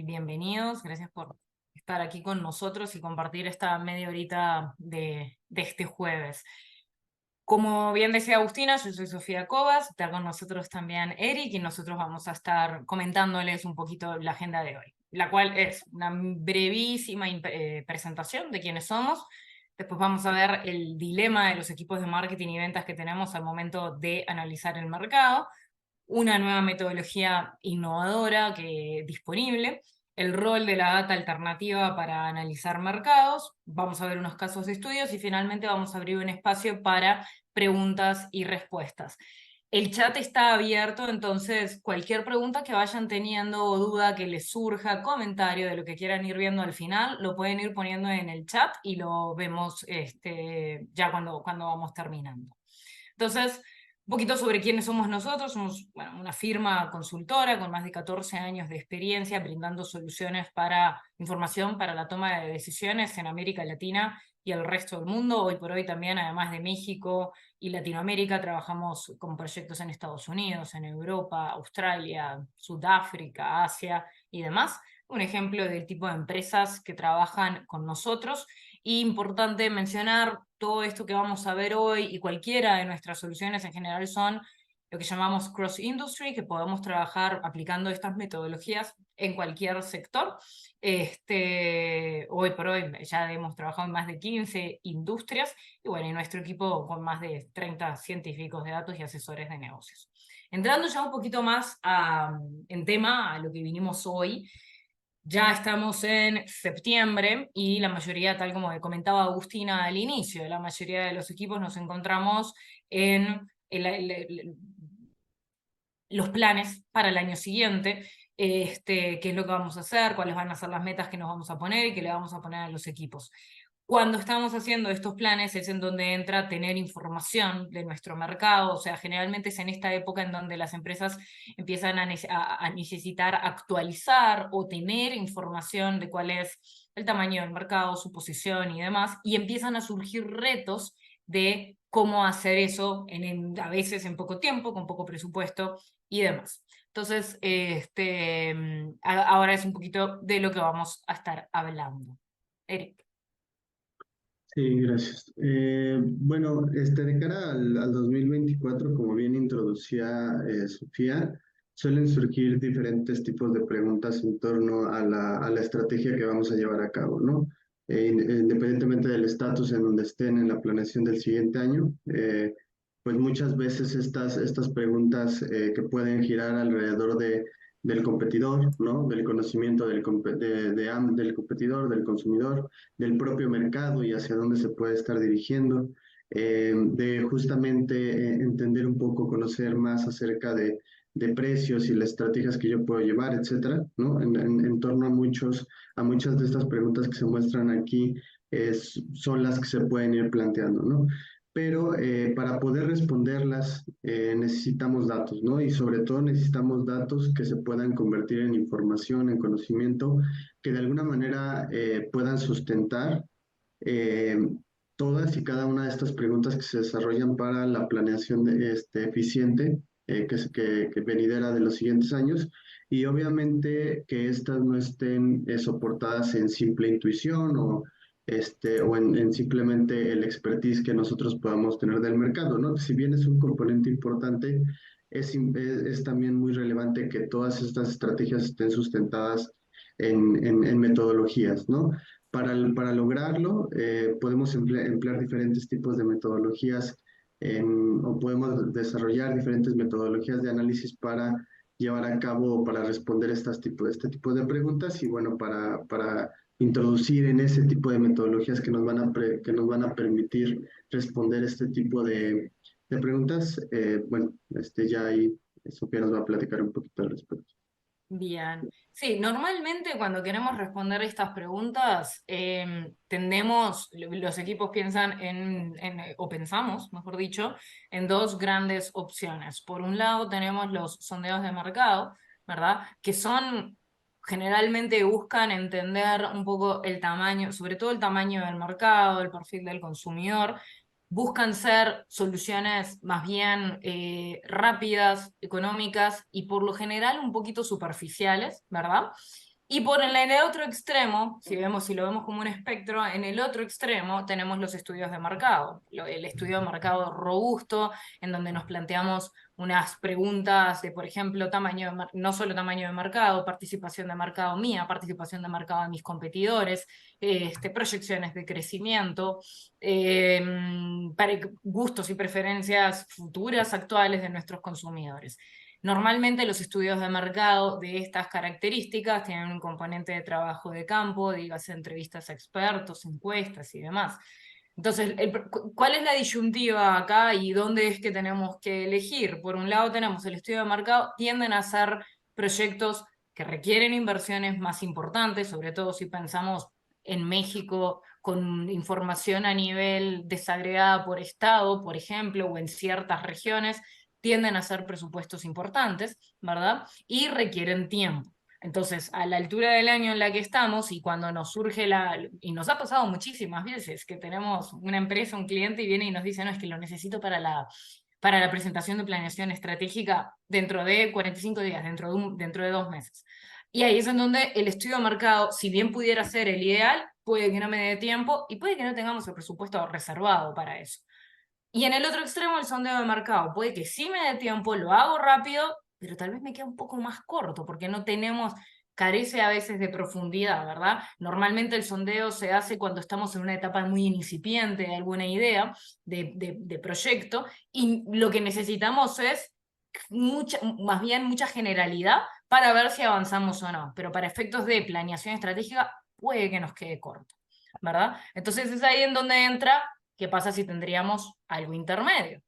bienvenidos, gracias por estar aquí con nosotros y compartir esta media horita de este jueves. Como bien decía Agustina, yo soy Sofía Cobas, está con nosotros también Eric y nosotros vamos a estar comentándoles un poquito la agenda de hoy, la cual es una brevísima presentación de quiénes somos. Después vamos a ver el dilema de los equipos de marketing y ventas que tenemos al momento de analizar el mercado, una nueva metodología innovadora disponible, el rol de la data alternativa para analizar mercados, vamos a ver unos casos de estudios y finalmente vamos a abrir un espacio para preguntas y respuestas. El chat está abierto, entonces cualquier pregunta que vayan teniendo o duda que les surja, comentario de lo que quieran ir viendo al final, lo pueden ir poniendo en el chat y lo vemos ya cuando vamos terminando. Entonces, un poquito sobre quiénes somos nosotros. Somos una firma consultora con más de 14 años de experiencia brindando soluciones para información para la toma de decisiones en América Latina y el resto del mundo. Hoy por hoy también, además de México y Latinoamérica, trabajamos con proyectos en Estados Unidos, en Europa, Australia, Sudáfrica, Asia y demás. Un ejemplo del tipo de empresas que trabajan con nosotros. Y importante mencionar, todo esto que vamos a ver hoy y cualquiera de nuestras soluciones en general son lo que llamamos cross-industry, que podemos trabajar aplicando estas metodologías en cualquier sector. Hoy por hoy ya hemos trabajado en más de 15 industrias y bueno, y nuestro equipo con más de 30 científicos de datos y asesores de negocios. Entrando ya un poquito más en tema, a lo que vinimos hoy, ya estamos en septiembre y la mayoría, tal como comentaba Agustina al inicio, la mayoría de los equipos nos encontramos en los planes para el año siguiente, qué es lo que vamos a hacer, cuáles van a ser las metas que nos vamos a poner y que le vamos a poner a los equipos. Cuando estamos haciendo estos planes es en donde entra tener información de nuestro mercado, o sea, generalmente es en esta época en donde las empresas empiezan a necesitar actualizar o tener información de cuál es el tamaño del mercado, su posición y demás, y empiezan a surgir retos de cómo hacer eso a veces en poco tiempo, con poco presupuesto y demás. Entonces, ahora es un poquito de lo que vamos a estar hablando. Eric. Sí, gracias. Bueno, de cara al 2024, como bien introducía Sofía, suelen surgir diferentes tipos de preguntas en torno a la estrategia que vamos a llevar a cabo, ¿no? Independientemente del estatus en donde estén en la planeación del siguiente año, pues muchas veces estas preguntas que pueden girar alrededor del competidor, ¿no? Del conocimiento del competidor, del consumidor, del propio mercado y hacia dónde se puede estar dirigiendo, de justamente entender un poco, conocer más acerca de precios y las estrategias que yo puedo llevar, etcétera, ¿no? En torno a muchas de estas preguntas que se muestran aquí son las que se pueden ir planteando, ¿no? Pero para poder responderlas necesitamos datos, ¿no? Y sobre todo necesitamos datos que se puedan convertir en información, en conocimiento, que de alguna manera puedan sustentar eh, todas y cada una de estas preguntas que se desarrollan para la planeación eficiente que venidera de los siguientes años y obviamente que estas no estén soportadas en simple intuición o en simplemente el expertise que nosotros podamos tener del mercado, ¿no? Si bien es un componente importante, es también muy relevante que todas estas estrategias estén sustentadas en metodologías, ¿no? Para lograrlo, podemos emplear diferentes tipos de metodologías o podemos desarrollar diferentes metodologías de análisis para llevar a cabo, para responder este tipo de preguntas y bueno, para introducir en ese tipo de metodologías que nos van a permitir responder este tipo de preguntas. Bueno, ya ahí Sofía nos va a platicar un poquito al respecto. Bien. Sí, normalmente cuando queremos responder estas preguntas, los equipos piensan o pensamos, mejor dicho, en dos grandes opciones. Por un lado tenemos los sondeos de mercado, ¿verdad? Que generalmente buscan entender un poco el tamaño, sobre todo el tamaño del mercado, el perfil del consumidor, buscan ser soluciones más bien rápidas, económicas y por lo general un poquito superficiales, ¿verdad? Y en el otro extremo, si lo vemos como un espectro, en el otro extremo tenemos los estudios de mercado. El estudio de mercado robusto, en donde nos planteamos unas preguntas de, por ejemplo, no solo tamaño de mercado, participación de mercado mía, participación de mercado de mis competidores, proyecciones de crecimiento, gustos y preferencias futuras, actuales de nuestros consumidores. Normalmente los estudios de mercado de estas características tienen un componente de trabajo de campo, dígase entrevistas a expertos, encuestas y demás. Entonces, ¿cuál es la disyuntiva acá y dónde es que tenemos que elegir? Por un lado tenemos el estudio de mercado, tienden a ser proyectos que requieren inversiones más importantes, sobre todo si pensamos en México con información a nivel desagregada por estado, por ejemplo, o en ciertas regiones, tienden a ser presupuestos importantes, ¿verdad? Y requieren tiempo. Entonces, a la altura del año en la que estamos y cuando nos surge y nos ha pasado muchísimas veces que tenemos una empresa, un cliente y viene y nos dice, no, es que lo necesito para la presentación de planeación estratégica dentro de 45 días, dentro de 2 meses. Y ahí es en donde el estudio de mercado, si bien pudiera ser el ideal, puede que no me dé tiempo y puede que no tengamos el presupuesto reservado para eso. Y en el otro extremo, el sondeo de mercado. Puede que sí me dé tiempo, lo hago rápido, pero tal vez me queda un poco más corto, porque carece a veces de profundidad, ¿verdad? Normalmente el sondeo se hace cuando estamos en una etapa muy incipiente de alguna idea, de proyecto, y lo que necesitamos es más bien mucha generalidad para ver si avanzamos o no. Pero para efectos de planeación estratégica, puede que nos quede corto, ¿verdad? Entonces es ahí en donde entra. ¿Qué pasa si tendríamos algo intermedio?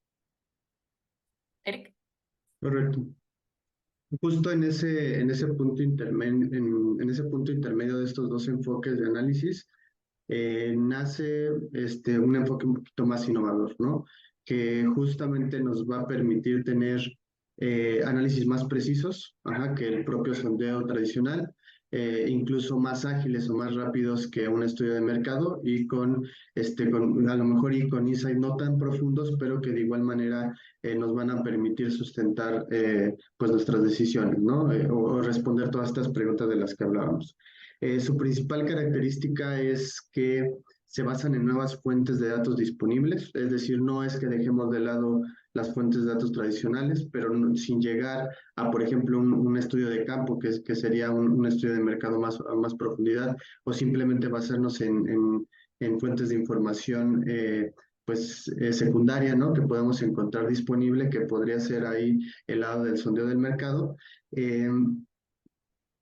Eric. Correcto. Justo en ese punto intermedio de estos dos enfoques de análisis, nace un enfoque un poquito más innovador, ¿no? Que justamente nos va a permitir tener análisis más precisos, ajá, que el propio sondeo tradicional, incluso más ágiles o más rápidos que un estudio de mercado y a lo mejor y con insight no tan profundos, pero que de igual manera nos van a permitir sustentar pues nuestras decisiones, ¿no? O responder todas estas preguntas de las que hablábamos. Su principal característica es que se basan en nuevas fuentes de datos disponibles, es decir, no es que dejemos de lado las fuentes de datos tradicionales, pero sin llegar a, por ejemplo, un estudio de campo, que sería un estudio de mercado a más profundidad, o simplemente basarnos en fuentes de información secundaria, ¿no? Que podemos encontrar disponible, que podría ser ahí el lado del sondeo del mercado.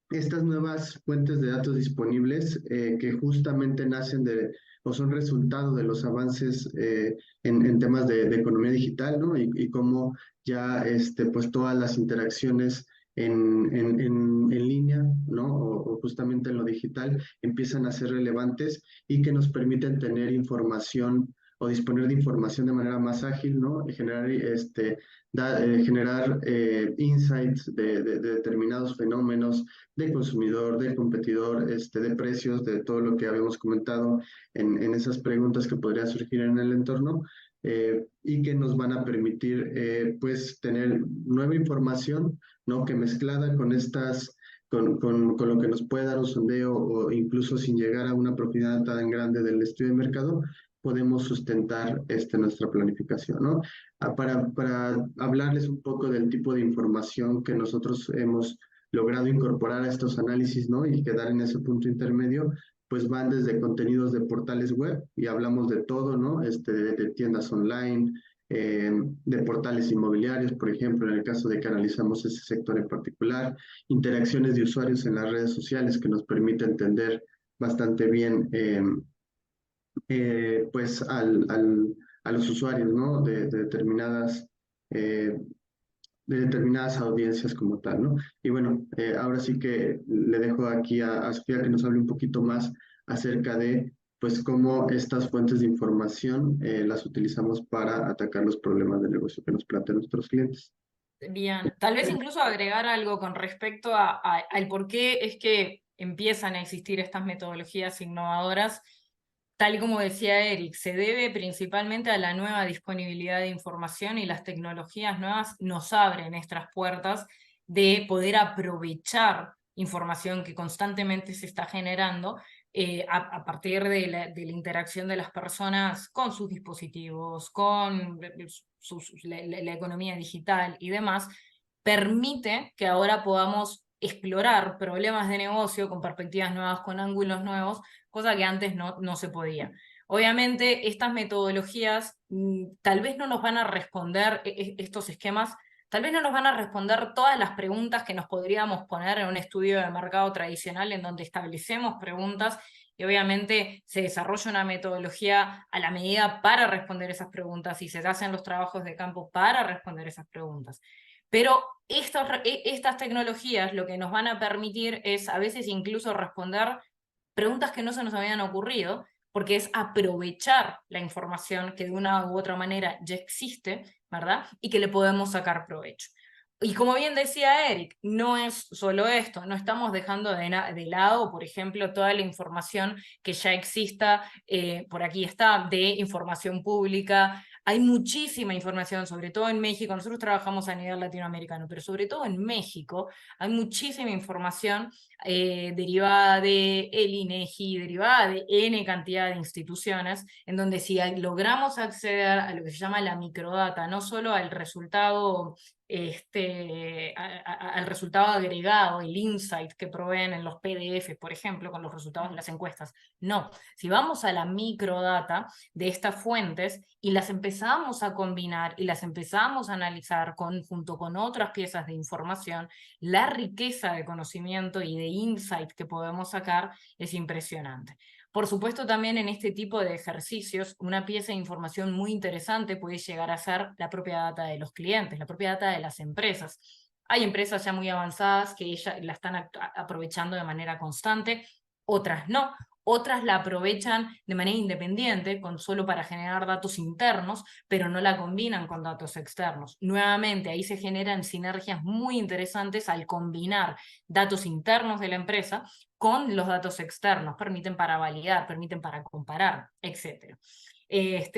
Estas nuevas fuentes de datos disponibles que justamente nacen o son resultado de los avances en temas de economía digital, ¿no? Y cómo ya pues todas las interacciones en línea, ¿no? O justamente en lo digital empiezan a ser relevantes y que nos permiten tener información o disponer de información de manera más ágil, ¿no? Y generar insights de determinados fenómenos de consumidor, de competidor, de precios, de todo lo que habíamos comentado en esas preguntas que podrían surgir en el entorno y que nos van a permitir pues tener nueva información, ¿no? Que mezclada con con lo que nos puede dar un sondeo o incluso sin llegar a una profundidad tan grande del estudio de mercado, podemos sustentar nuestra planificación, ¿no? Para hablarles un poco del tipo de información que nosotros hemos logrado incorporar a estos análisis, ¿no? Y quedar en ese punto intermedio, pues van desde contenidos de portales web y hablamos de todo, ¿no? De tiendas online, de portales inmobiliarios, por ejemplo, en el caso de que analizamos ese sector en particular, interacciones de usuarios en las redes sociales que nos permite entender bastante bien, pues, a los usuarios, ¿no? Eh, de determinadas audiencias como tal, ¿no? Y bueno, ahora sí que le dejo aquí a Sofía que nos hable un poquito más acerca de, pues, cómo estas fuentes de información las utilizamos para atacar los problemas de negocio que nos plantean nuestros clientes. Bien, tal vez incluso agregar algo con respecto al por qué es que empiezan a existir estas metodologías innovadoras. Tal y como decía Eric, se debe principalmente a la nueva disponibilidad de información y las tecnologías nuevas nos abren estas puertas de poder aprovechar información que constantemente se está generando a partir de la interacción de las personas con sus dispositivos, con la economía digital y demás, permite que ahora podamos explorar problemas de negocio con perspectivas nuevas, con ángulos nuevos, cosa que antes no se podía. Obviamente, estas metodologías tal vez no nos van a responder estos esquemas, tal vez no nos van a responder todas las preguntas que nos podríamos poner en un estudio de mercado tradicional en donde establecemos preguntas y obviamente se desarrolla una metodología a la medida para responder esas preguntas y se hacen los trabajos de campo para responder esas preguntas. Pero estas tecnologías lo que nos van a permitir es a veces incluso responder preguntas que no se nos habían ocurrido, porque es aprovechar la información que de una u otra manera ya existe, ¿verdad? Y que le podemos sacar provecho. Y como bien decía Eric, no es solo esto, no estamos dejando de lado, por ejemplo, toda la información que ya exista, por aquí está, de información pública. Hay muchísima información, sobre todo en México, nosotros trabajamos a nivel latinoamericano, pero sobre todo en México hay muchísima información derivada de el INEGI, derivada de N cantidad de instituciones, en donde si logramos acceder a lo que se llama la microdata, no solo al resultado al resultado agregado, el insight que proveen en los PDF, por ejemplo, con los resultados de las encuestas. No, si vamos a la microdata de estas fuentes y las empezamos a combinar y las empezamos a analizar junto con otras piezas de información, la riqueza de conocimiento y de insight que podemos sacar es impresionante. Por supuesto, también en este tipo de ejercicios, una pieza de información muy interesante puede llegar a ser la propia data de los clientes, la propia data de las empresas. Hay empresas ya muy avanzadas que la están aprovechando de manera constante, otras no. Otras la aprovechan de manera independiente, solo para generar datos internos, pero no la combinan con datos externos. Nuevamente, ahí se generan sinergias muy interesantes al combinar datos internos de la empresa con los datos externos, permiten para validar, permiten para comparar, etc.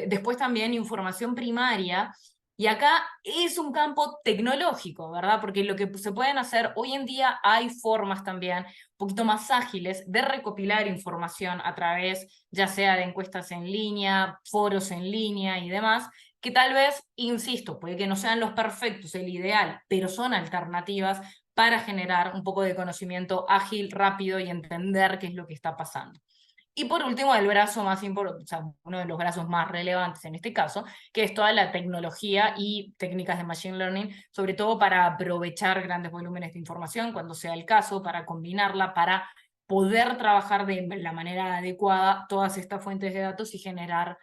Después también información primaria, y acá es un campo tecnológico, ¿verdad? Porque lo que se pueden hacer, hoy en día hay formas también un poquito más ágiles de recopilar información a través, ya sea de encuestas en línea, foros en línea y demás, que tal vez, insisto, puede que no sean los perfectos, el ideal, pero son alternativas para generar un poco de conocimiento ágil, rápido y entender qué es lo que está pasando. Y por último, el brazo más importante, o sea, uno de los brazos más relevantes en este caso, que es toda la tecnología y técnicas de Machine Learning, sobre todo para aprovechar grandes volúmenes de información cuando sea el caso, para combinarla, para poder trabajar de la manera adecuada todas estas fuentes de datos y generar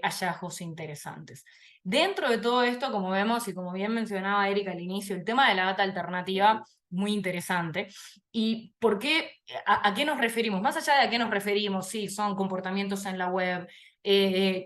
hallazgos interesantes. Dentro de todo esto, como vemos y como bien mencionaba Erika al inicio, el tema de la data alternativa muy interesante. ¿Y por qué? ¿A qué nos referimos? Más allá de a qué nos referimos, sí, son comportamientos en la web,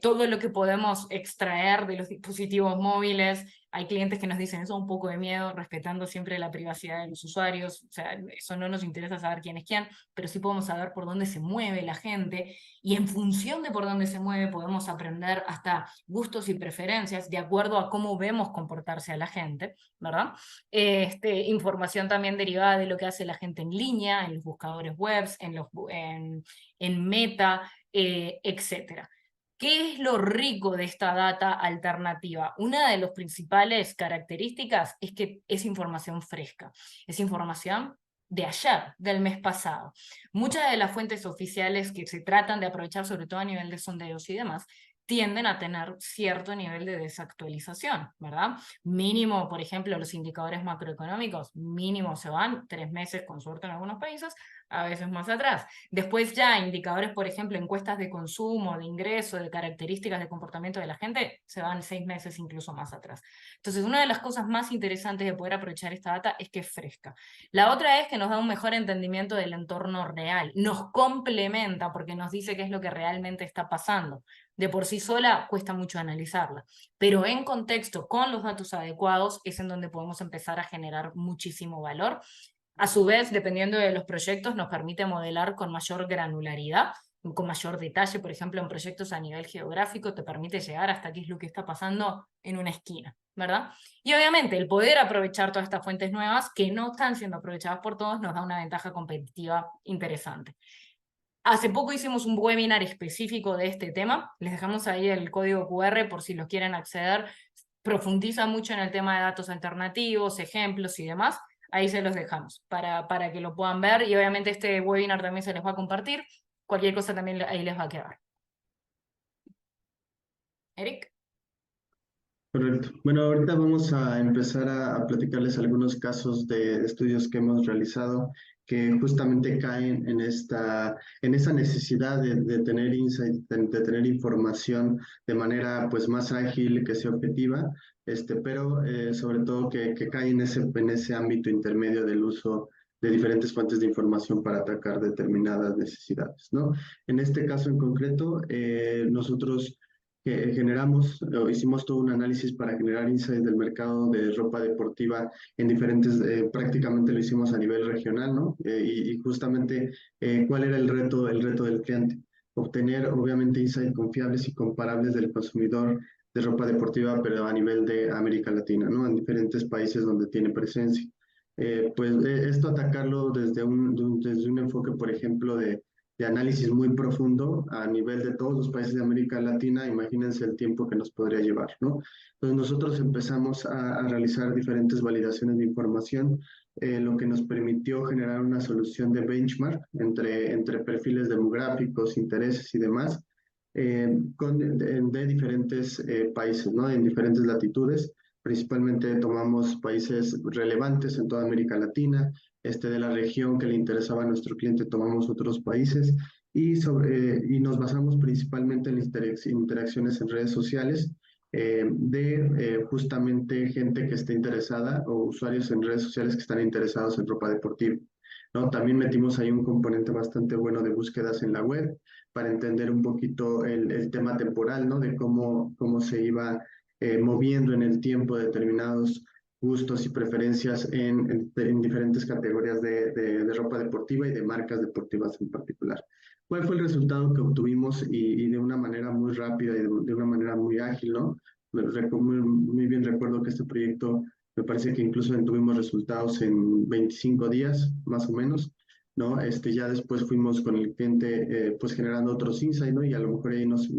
todo lo que podemos extraer de los dispositivos móviles. Hay clientes que nos dicen eso, un poco de miedo, respetando siempre la privacidad de los usuarios. O sea, eso no nos interesa saber quién es quién, pero sí podemos saber por dónde se mueve la gente. Y en función de por dónde se mueve, podemos aprender hasta gustos y preferencias de acuerdo a cómo vemos comportarse a la gente, ¿verdad? Información también derivada de lo que hace la gente en línea, en los buscadores webs, en Meta, etc. ¿Qué es lo rico de esta data alternativa? Una de las principales características es que es información fresca, es información de ayer, del mes pasado. Muchas de las fuentes oficiales que se tratan de aprovechar, sobre todo a nivel de sondeos y demás, tienden a tener cierto nivel de desactualización, ¿verdad? Mínimo, por ejemplo, los indicadores macroeconómicos, mínimo se van 3 meses, con suerte en algunos países, a veces más atrás. Después ya indicadores, por ejemplo, encuestas de consumo, de ingreso, de características de comportamiento de la gente, se van 6 meses incluso más atrás. Entonces, una de las cosas más interesantes de poder aprovechar esta data es que es fresca. La otra es que nos da un mejor entendimiento del entorno real, nos complementa porque nos dice qué es lo que realmente está pasando. De por sí sola cuesta mucho analizarla, pero en contexto, con los datos adecuados, es en donde podemos empezar a generar muchísimo valor. A su vez, dependiendo de los proyectos, nos permite modelar con mayor granularidad con mayor detalle, por ejemplo, en proyectos a nivel geográfico, te permite llegar hasta qué es lo que está pasando en una esquina, ¿verdad? Y obviamente el poder aprovechar todas estas fuentes nuevas que no están siendo aprovechadas por todos nos da una ventaja competitiva interesante. Hace poco hicimos un webinar específico de este tema, les dejamos ahí el código QR por si los quieren acceder, profundiza mucho en el tema de datos alternativos, ejemplos y demás, ahí se los dejamos para que lo puedan ver y obviamente este webinar también se les va a compartir, cualquier cosa también ahí les va a quedar. Eric. Correcto. Bueno, ahorita vamos a empezar a platicarles algunos casos de estudios que hemos realizado que justamente caen en esa necesidad de tener insight, de tener información de manera pues más ágil, que sea objetiva, pero sobre todo que cae en ese ámbito intermedio del uso de diferentes fuentes de información para atacar determinadas necesidades, ¿no? En este caso en concreto, nosotros que generamos, hicimos todo un análisis para generar insights del mercado de ropa deportiva en diferentes, prácticamente lo hicimos a nivel regional, ¿no? Y justamente, ¿cuál era el reto del cliente? Obtener, obviamente, insights confiables y comparables del consumidor de ropa deportiva, pero a nivel de América Latina, ¿no? En diferentes países donde tiene presencia. Esto atacarlo desde un enfoque, por ejemplo, de análisis muy profundo a nivel de todos los países de América Latina, imagínense el tiempo que nos podría llevar, ¿no? Entonces nosotros empezamos a realizar diferentes validaciones de información, lo que nos permitió generar una solución de benchmark entre perfiles demográficos, intereses y demás, de diferentes países, ¿no? En diferentes latitudes. Principalmente tomamos países relevantes en toda América Latina, de la región que le interesaba a nuestro cliente, tomamos otros países y nos basamos principalmente en las interacciones en redes sociales justamente gente que esté interesada o usuarios en redes sociales que están interesados en ropa deportiva, ¿no? También metimos ahí un componente bastante bueno de búsquedas en la web para entender un poquito el tema temporal, ¿no? De cómo se iba moviendo en el tiempo determinados gustos y preferencias en diferentes categorías de ropa deportiva y de marcas deportivas en particular. ¿Cuál fue el resultado que obtuvimos y de una manera muy rápida y de una manera muy ágil, ¿no? Muy bien recuerdo que este proyecto me parece que incluso tuvimos resultados en 25 días, más o menos, ¿no? Ya después fuimos con el cliente, pues generando otros insights, ¿no? Y a lo mejor ahí nos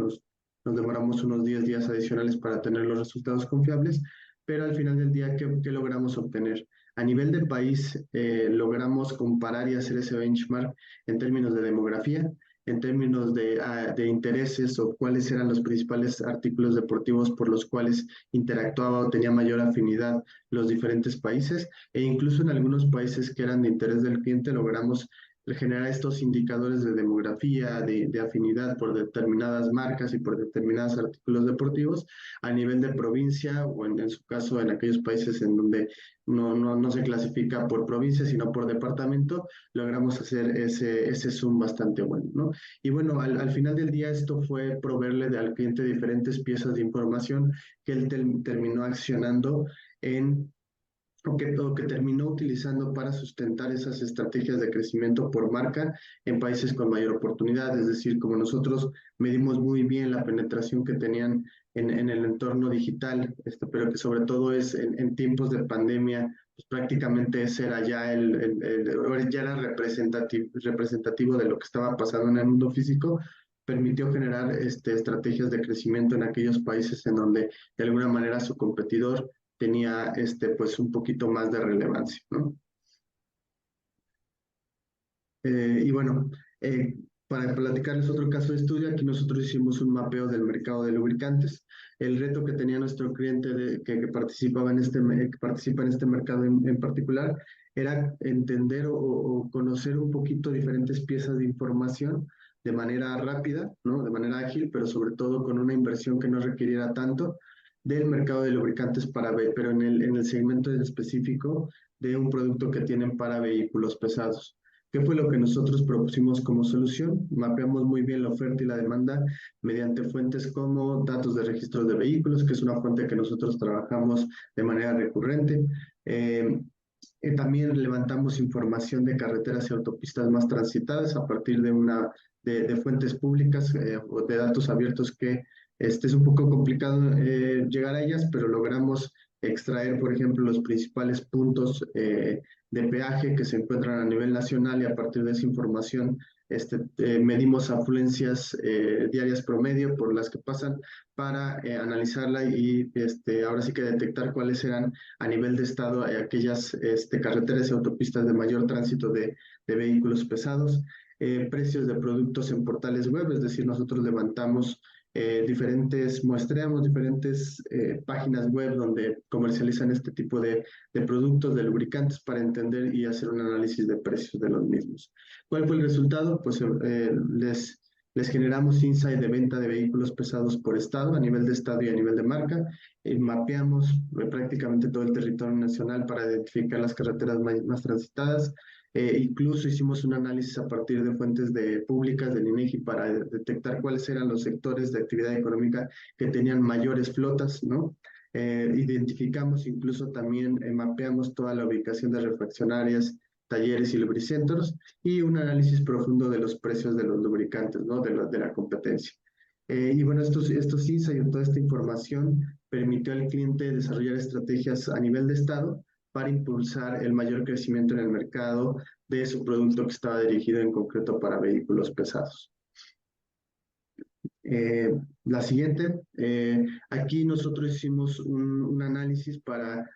demoramos unos 10 días adicionales para tener los resultados confiables, pero al final del día, ¿qué logramos obtener? A nivel de país, logramos comparar y hacer ese benchmark en términos de demografía, en términos de intereses o cuáles eran los principales artículos deportivos por los cuales interactuaba o tenía mayor afinidad los diferentes países, e incluso en algunos países que eran de interés del cliente logramos generar estos indicadores de demografía, de afinidad por determinadas marcas y por determinados artículos deportivos a nivel de provincia o en su caso en aquellos países en donde no se clasifica por provincia sino por departamento, logramos hacer ese zoom bastante bueno, ¿no? Y bueno, al final del día esto fue proveerle al cliente diferentes piezas de información que él terminó accionando en o que terminó utilizando para sustentar esas estrategias de crecimiento por marca en países con mayor oportunidad. Es decir, como nosotros medimos muy bien la penetración que tenían en el entorno digital, pero que sobre todo es en tiempos de pandemia, pues prácticamente ese era ya era representativo de lo que estaba pasando en el mundo físico, permitió generar estrategias de crecimiento en aquellos países en donde de alguna manera su competidor tenía pues un poquito más de relevancia, ¿no? Y bueno, para platicarles otro caso de estudio, aquí nosotros hicimos un mapeo del mercado de lubricantes. El reto que tenía nuestro cliente que participaba que participa en este mercado en particular era entender o conocer un poquito diferentes piezas de información de manera rápida, ¿no? De manera ágil, pero sobre todo con una inversión que no requiriera tanto del mercado de lubricantes pero en el segmento en específico de un producto que tienen para vehículos pesados. ¿Qué fue lo que nosotros propusimos como solución? Mapeamos muy bien la oferta y la demanda mediante fuentes como datos de registros de vehículos, que es una fuente que nosotros trabajamos de manera recurrente. También levantamos información de carreteras y autopistas más transitadas a partir de una de fuentes públicas o de datos abiertos que es un poco complicado llegar a ellas, pero logramos extraer, por ejemplo, los principales puntos de peaje que se encuentran a nivel nacional y a partir de esa información medimos afluencias diarias promedio por las que pasan para analizarla y ahora sí que detectar cuáles eran a nivel de estado aquellas carreteras y autopistas de mayor tránsito de vehículos pesados, precios de productos en portales web, es decir, nosotros levantamos muestreamos diferentes páginas web donde comercializan este tipo de productos, de lubricantes, para entender y hacer un análisis de precios de los mismos. ¿Cuál fue el resultado? Pues les generamos insight de venta de vehículos pesados por estado, a nivel de estado y a nivel de marca. Mapeamos prácticamente todo el territorio nacional para identificar las carreteras más transitadas. Incluso hicimos un análisis a partir de fuentes públicas del INEGI para detectar cuáles eran los sectores de actividad económica que tenían mayores flotas, ¿no? Identificamos incluso también, mapeamos toda la ubicación de refaccionarias, talleres y lubricentros y un análisis profundo de los precios de los lubricantes, ¿no? De la competencia. Y bueno, estos insights y toda esta información permitió al cliente desarrollar estrategias a nivel de estado para impulsar el mayor crecimiento en el mercado de su producto que estaba dirigido en concreto para vehículos pesados. La siguiente, aquí nosotros hicimos un análisis para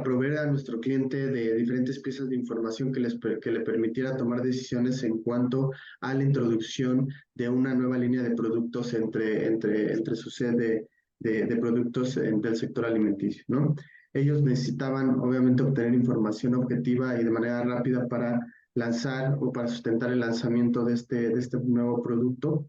proveer a nuestro cliente de diferentes piezas de información que le permitiera tomar decisiones en cuanto a la introducción de una nueva línea de productos entre su sede de productos del sector alimenticio, ¿no? Ellos necesitaban, obviamente, obtener información objetiva y de manera rápida para lanzar o para sustentar el lanzamiento de este nuevo producto.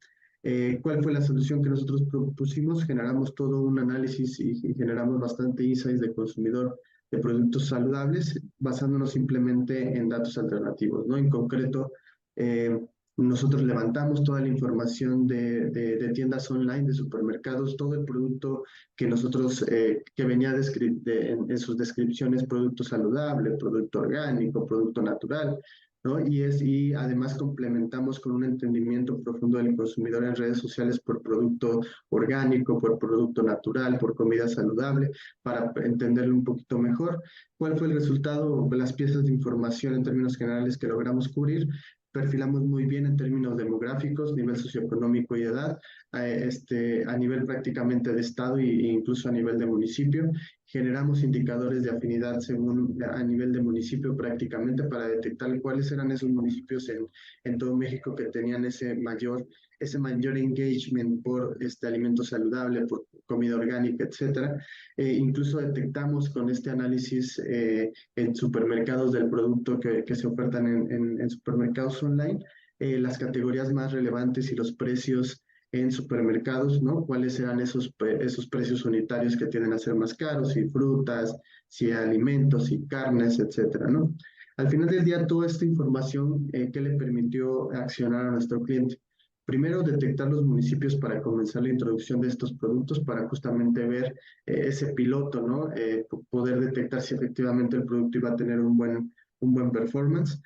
¿Cuál fue la solución que nosotros propusimos? Generamos todo un análisis y generamos bastante insights de consumidor de productos saludables, basándonos simplemente en datos alternativos, ¿no? En concreto, nosotros levantamos toda la información de tiendas online, de supermercados, todo el producto que nosotros, que venía en sus descripciones, producto saludable, producto orgánico, producto natural, ¿no? Y además complementamos con un entendimiento profundo del consumidor en redes sociales por producto orgánico, por producto natural, por comida saludable, para entenderlo un poquito mejor. ¿Cuál fue el resultado? Las piezas de información en términos generales que logramos cubrir. Perfilamos muy bien en términos demográficos, nivel socioeconómico y edad, a nivel prácticamente de estado e incluso a nivel de municipio. Generamos indicadores de afinidad a nivel de municipio prácticamente para detectar cuáles eran esos municipios en todo México que tenían ese mayor engagement por alimento saludable, por comida orgánica, etcétera. Incluso detectamos con este análisis en supermercados del producto que se ofertan en supermercados online, las categorías más relevantes y los precios en supermercados, ¿no? ¿Cuáles eran esos precios unitarios que tienden a ser más caros? Si frutas, si alimentos, si carnes, etcétera, ¿no? Al final del día, toda esta información, ¿qué le permitió accionar a nuestro cliente? Primero, detectar los municipios para comenzar la introducción de estos productos, para justamente ver ese piloto, ¿no? Poder detectar si efectivamente el producto iba a tener un buen performance,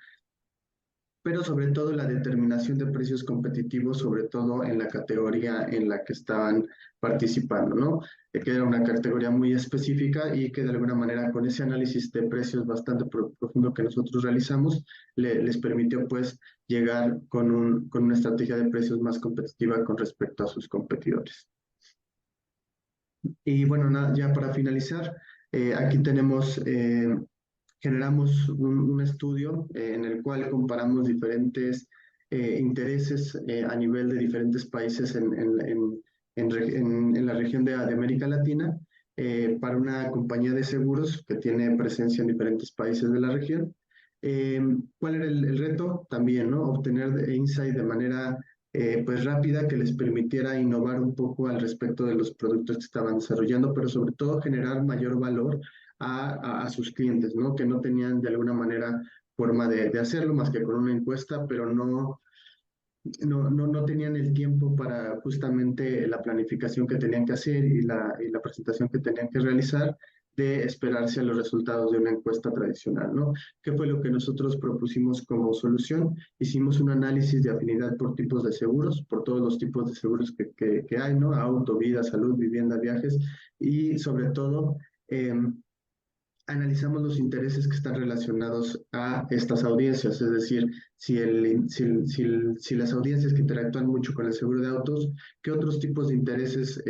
pero sobre todo la determinación de precios competitivos, sobre todo en la categoría en la que estaban participando, ¿no? Que era una categoría muy específica y que de alguna manera con ese análisis de precios bastante profundo que nosotros realizamos, les permitió pues llegar con una estrategia de precios más competitiva con respecto a sus competidores. Y bueno, nada, ya para finalizar, aquí generamos un estudio en el cual comparamos diferentes intereses a nivel de diferentes países en la región de América Latina para una compañía de seguros que tiene presencia en diferentes países de la región. ¿Cuál era el reto? También, ¿no? Obtener insight de manera pues rápida que les permitiera innovar un poco al respecto de los productos que estaban desarrollando, pero sobre todo generar mayor valor a sus clientes, ¿no? Que no tenían de alguna manera forma de hacerlo más que con una encuesta, pero no tenían el tiempo para justamente la planificación que tenían que hacer y la presentación que tenían que realizar. de esperarse a los resultados de una encuesta tradicional, ¿no? ¿Qué fue lo que nosotros propusimos como solución? Hicimos un análisis de afinidad por tipos de seguros, por todos los tipos de seguros que hay, ¿no? Auto, vida, salud, vivienda, viajes, y sobre todo analizamos los intereses que están relacionados a estas audiencias, es decir, si las audiencias que interactúan mucho con el seguro de autos, ¿qué otros tipos de intereses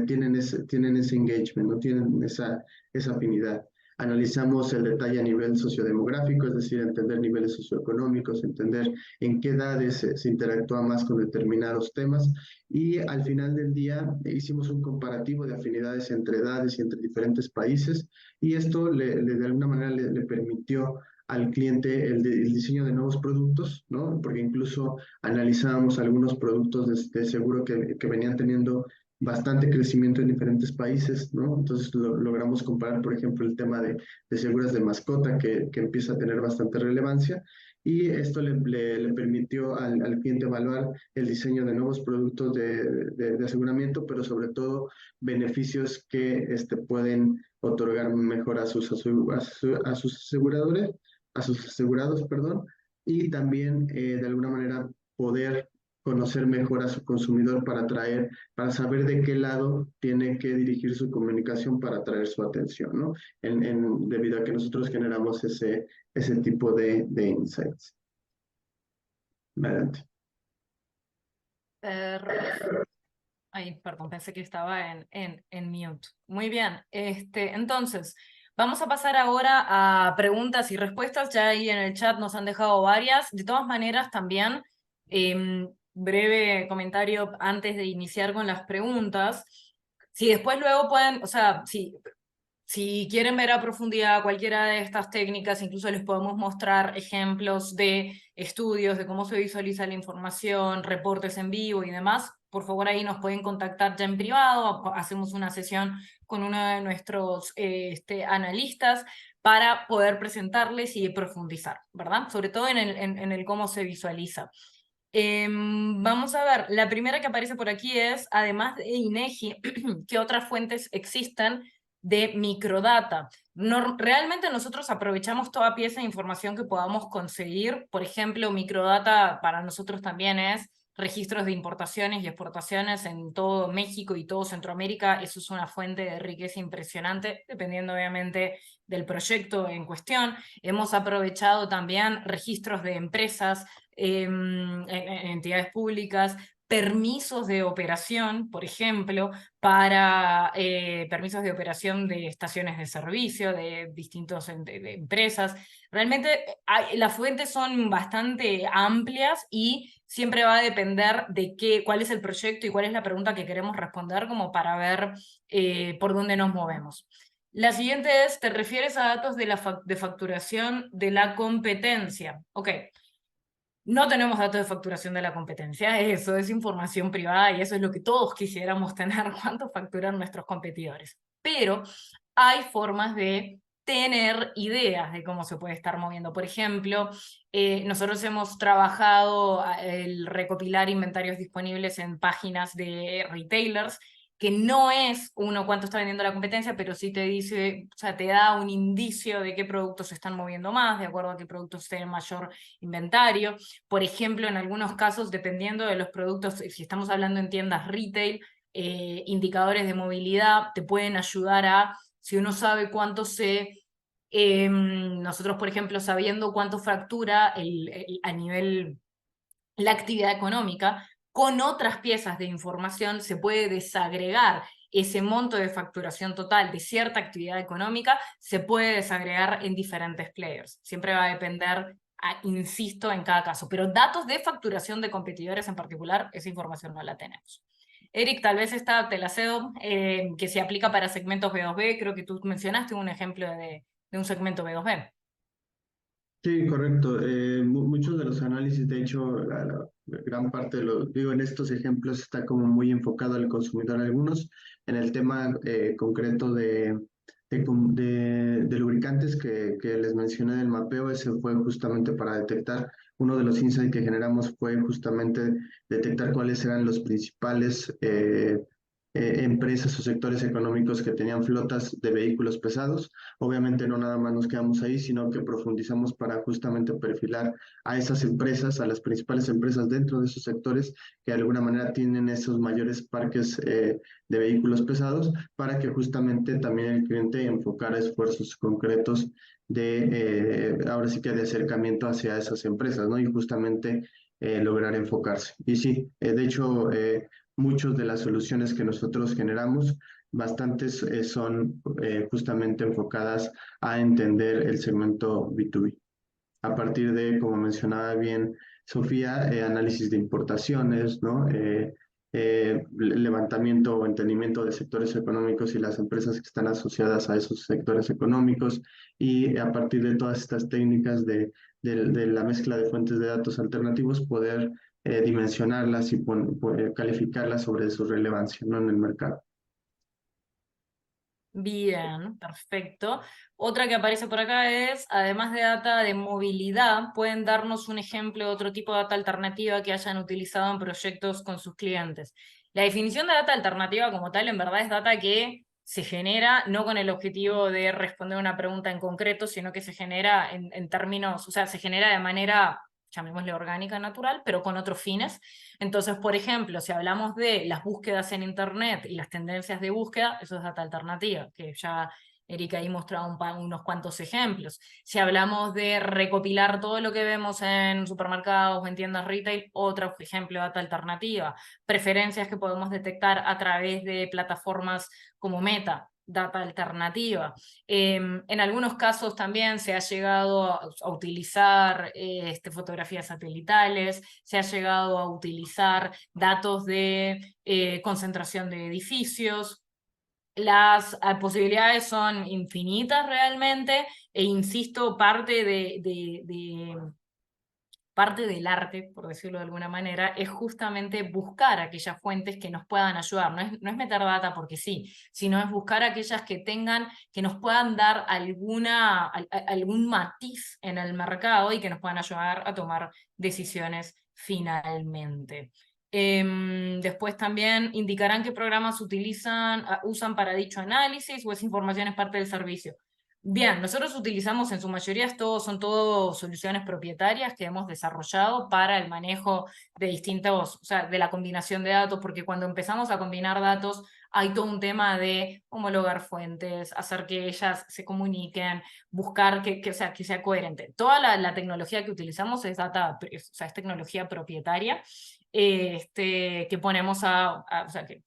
tienen ese engagement, no tienen esa afinidad? Analizamos el detalle a nivel sociodemográfico, es decir, entender niveles socioeconómicos, entender en qué edades se interactúa más con determinados temas, y al final del día hicimos un comparativo de afinidades entre edades y entre diferentes países, y esto de alguna manera le permitió al cliente el diseño de nuevos productos, ¿no? Porque incluso analizábamos algunos productos de seguro que venían teniendo bastante crecimiento en diferentes países, ¿no? Entonces logramos comparar, por ejemplo, el tema de seguros de mascota que empieza a tener bastante relevancia, y esto le permitió al cliente evaluar el diseño de nuevos productos de aseguramiento, pero sobre todo beneficios que pueden otorgar mejor a sus aseguradores, a sus asegurados, perdón, y también de alguna manera poder conocer mejor a su consumidor para saber de qué lado tiene que dirigir su comunicación para atraer su atención, ¿no? Debido a que nosotros generamos ese tipo de insights. Adelante. Ay, perdón, pensé que estaba en mute. Muy bien, entonces, vamos a pasar ahora a preguntas y respuestas. Ya ahí en el chat nos han dejado varias. De todas maneras, también, breve comentario antes de iniciar con las preguntas. Si después luego pueden, o sea, si quieren ver a profundidad cualquiera de estas técnicas, incluso les podemos mostrar ejemplos de estudios de cómo se visualiza la información, reportes en vivo y demás. Por favor, ahí nos pueden contactar ya en privado, hacemos una sesión con uno de nuestros analistas para poder presentarles y profundizar, ¿verdad? Sobre todo en el cómo se visualiza. Vamos a ver, la primera que aparece por aquí es, además de INEGI, ¿qué otras fuentes existen de microdata? Realmente nosotros aprovechamos toda pieza de información que podamos conseguir. Por ejemplo, microdata para nosotros también es registros de importaciones y exportaciones en todo México y todo Centroamérica. Eso es una fuente de riqueza impresionante, dependiendo obviamente del proyecto en cuestión. Hemos aprovechado también registros de empresas, entidades públicas, permisos de operación, por ejemplo, para permisos de operación de estaciones de servicio, de distintas de empresas. Realmente las fuentes son bastante amplias y siempre va a depender de cuál es el proyecto y cuál es la pregunta que queremos responder, como para ver por dónde nos movemos. La siguiente es, ¿te refieres a datos de facturación de la competencia? Ok. No tenemos datos de facturación de la competencia, eso es información privada y eso es lo que todos quisiéramos tener, cuánto facturan nuestros competidores. Pero hay formas de tener ideas de cómo se puede estar moviendo. Por ejemplo, nosotros hemos trabajado el recopilar inventarios disponibles en páginas de retailers, que no es uno cuánto está vendiendo la competencia, pero sí te dice, o sea, te da un indicio de qué productos se están moviendo más, de acuerdo a qué productos tienen mayor inventario. Por ejemplo, en algunos casos, dependiendo de los productos, si estamos hablando en tiendas retail, indicadores de movilidad te pueden ayudar a, si uno sabe cuánto nosotros, por ejemplo, sabiendo cuánto fractura a nivel la actividad económica, con otras piezas de información se puede desagregar ese monto de facturación total de cierta actividad económica, se puede desagregar en diferentes players. Siempre va a depender, insisto, en cada caso. Pero datos de facturación de competidores en particular, esa información no la tenemos. Eric, tal vez esta te la cedo, que se aplica para segmentos B2B. Creo que tú mencionaste un ejemplo de un segmento B2B. Sí, correcto. Muchos de los análisis, de hecho, la gran parte de los, digo, en estos ejemplos está como muy enfocado al consumidor. Algunos en el tema concreto de lubricantes que les mencioné del mapeo, ese fue justamente para detectar, uno de los insights que generamos fue justamente detectar cuáles eran los principales empresas o sectores económicos que tenían flotas de vehículos pesados. Obviamente no nada más nos quedamos ahí, sino que profundizamos para justamente perfilar a esas empresas, a las principales empresas dentro de esos sectores que de alguna manera tienen esos mayores parques de vehículos pesados, para que justamente también el cliente enfocara esfuerzos concretos ahora sí que de acercamiento hacia esas empresas, ¿no? Y justamente lograr enfocarse. Y sí, de hecho, muchas de las soluciones que nosotros generamos, bastantes son justamente enfocadas a entender el segmento B2B. A partir de, como mencionaba bien Sofía, análisis de importaciones, ¿no? Levantamiento o entendimiento de sectores económicos y las empresas que están asociadas a esos sectores económicos, y a partir de todas estas técnicas de la mezcla de fuentes de datos alternativos, poder dimensionarlas y calificarlas sobre su relevancia, ¿no? En el mercado. Bien, perfecto. Otra que aparece por acá es, además de data de movilidad, ¿pueden darnos un ejemplo de otro tipo de data alternativa que hayan utilizado en proyectos con sus clientes? La definición de data alternativa como tal, en verdad, es data que se genera no con el objetivo de responder una pregunta en concreto, sino que se genera en términos, o sea, se genera de manera, llamémosle orgánica, natural, pero con otros fines. Entonces, por ejemplo, si hablamos de las búsquedas en Internet y las tendencias de búsqueda, eso es data alternativa, que ya Erika ahí mostraba unos cuantos ejemplos. Si hablamos de recopilar todo lo que vemos en supermercados o en tiendas retail, otro ejemplo de data alternativa. Preferencias que podemos detectar a través de plataformas como Meta, data alternativa. En algunos casos también se ha llegado a utilizar fotografías satelitales, se ha llegado a utilizar datos de concentración de edificios. Las posibilidades son infinitas realmente, e insisto, parte del arte, por decirlo de alguna manera, es justamente buscar aquellas fuentes que nos puedan ayudar. No es meter data porque sí, sino es buscar aquellas que tengan, que nos puedan dar algún matiz en el mercado y que nos puedan ayudar a tomar decisiones finalmente. Después también indicarán qué programas usan para dicho análisis, o esa información es parte del servicio. Bien, nosotros utilizamos en su mayoría, son todo soluciones propietarias que hemos desarrollado para el manejo de distintos, o sea, de la combinación de datos, porque cuando empezamos a combinar datos hay todo un tema de homologar fuentes, hacer que ellas se comuniquen, buscar que sea coherente. Toda la tecnología que utilizamos es o sea, es tecnología propietaria, que ponemos o sea,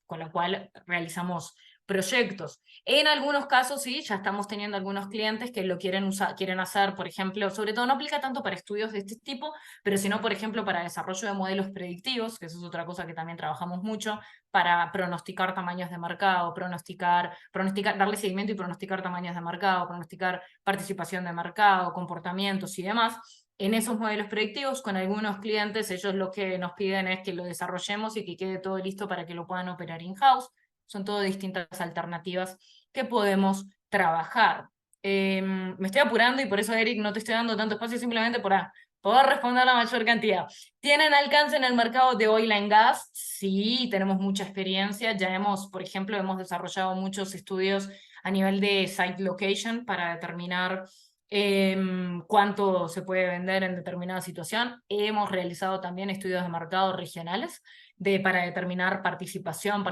con la cual realizamos proyectos. En algunos casos sí, ya estamos teniendo algunos clientes que lo quieren usar, quieren hacer, por ejemplo, sobre todo no aplica tanto para estudios de este tipo, pero sino, por ejemplo, para desarrollo de modelos predictivos, que eso es otra cosa que también trabajamos mucho, para pronosticar tamaños de mercado, darle seguimiento y pronosticar tamaños de mercado, pronosticar participación de mercado, comportamientos y demás. En esos modelos predictivos, con algunos clientes, ellos lo que nos piden es que lo desarrollemos y que quede todo listo para que lo puedan operar in-house. Son todo distintas alternativas que podemos trabajar. Me estoy apurando y por eso, Eric, no te estoy dando tanto espacio, simplemente para poder responder la mayor cantidad. ¿Tienen alcance en el mercado de oil and gas? Sí, tenemos mucha experiencia. Ya por ejemplo, hemos desarrollado muchos estudios a nivel de site location para determinar cuánto se puede vender en determinada situación. Hemos realizado también estudios de mercado regionales para determinar participación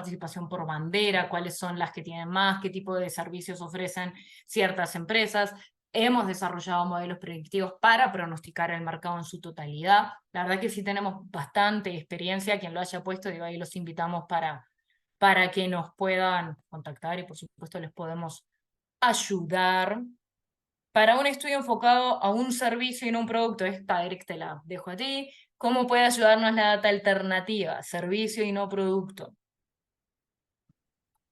por bandera, cuáles son las que tienen más, qué tipo de servicios ofrecen ciertas empresas. Hemos desarrollado modelos predictivos para pronosticar el mercado en su totalidad. La verdad que sí tenemos bastante experiencia. Quien lo haya puesto, digo, ahí los invitamos para que nos puedan contactar y por supuesto les podemos ayudar. Para un estudio enfocado a un servicio y no un producto, Eric, te la dejo a ti. ¿Cómo puede ayudarnos la data alternativa? Servicio y no producto.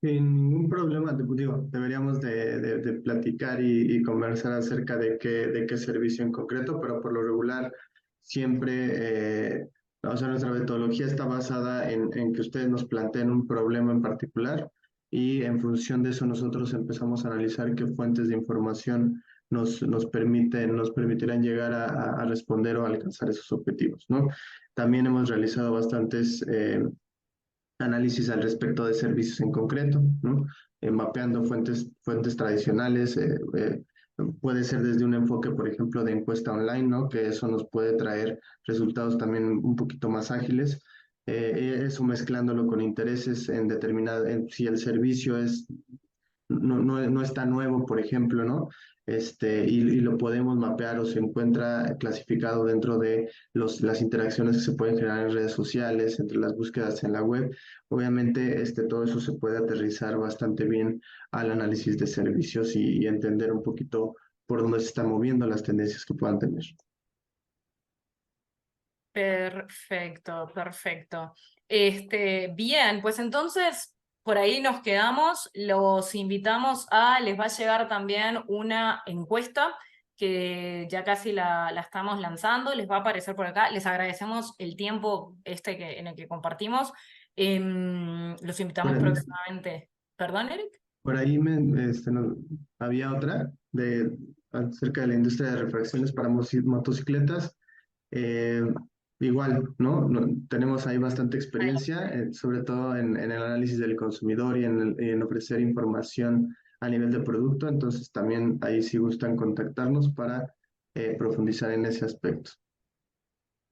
Sin ningún problema, digo, deberíamos de platicar y conversar acerca de qué servicio en concreto, pero por lo regular siempre, o sea, nuestra metodología está basada en que ustedes nos planteen un problema en particular, y en función de eso nosotros empezamos a analizar qué fuentes de información nos permitirán llegar a responder o alcanzar esos objetivos, ¿no? También hemos realizado bastantes análisis al respecto de servicios en concreto, ¿no? Mapeando fuentes tradicionales, puede ser desde un enfoque, por ejemplo, de encuesta online, ¿no? Que eso nos puede traer resultados también un poquito más ágiles. Eso mezclándolo con intereses en determinada, si el servicio no está nuevo, por ejemplo, ¿no? Y lo podemos mapear o se encuentra clasificado dentro de las interacciones que se pueden generar en redes sociales, entre las búsquedas en la web. Obviamente, todo eso se puede aterrizar bastante bien al análisis de servicios y entender un poquito por dónde se están moviendo las tendencias que puedan tener. Perfecto, perfecto. Bien, pues entonces por ahí nos quedamos. Los invitamos les va a llegar también una encuesta que ya casi la estamos lanzando, les va a aparecer por acá. Les agradecemos el tiempo en el que compartimos. Los invitamos Por, próximamente. ¿Perdón, Eric? por ahí había otra acerca de la industria de refacciones para motocicletas. Eh, Igual, ¿no? Tenemos ahí bastante experiencia, sobre todo en el análisis del consumidor y en ofrecer información a nivel de producto, entonces también ahí si gustan contactarnos para profundizar en ese aspecto.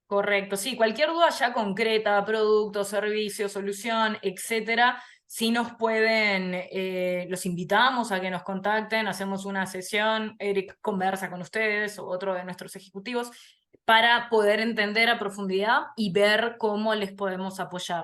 Correcto, sí, cualquier duda ya concreta, producto, servicio, solución, etcétera, si nos pueden, los invitamos a que nos contacten, hacemos una sesión, Eric conversa con ustedes o otro de nuestros ejecutivos para poder entender a profundidad y ver cómo les podemos apoyar.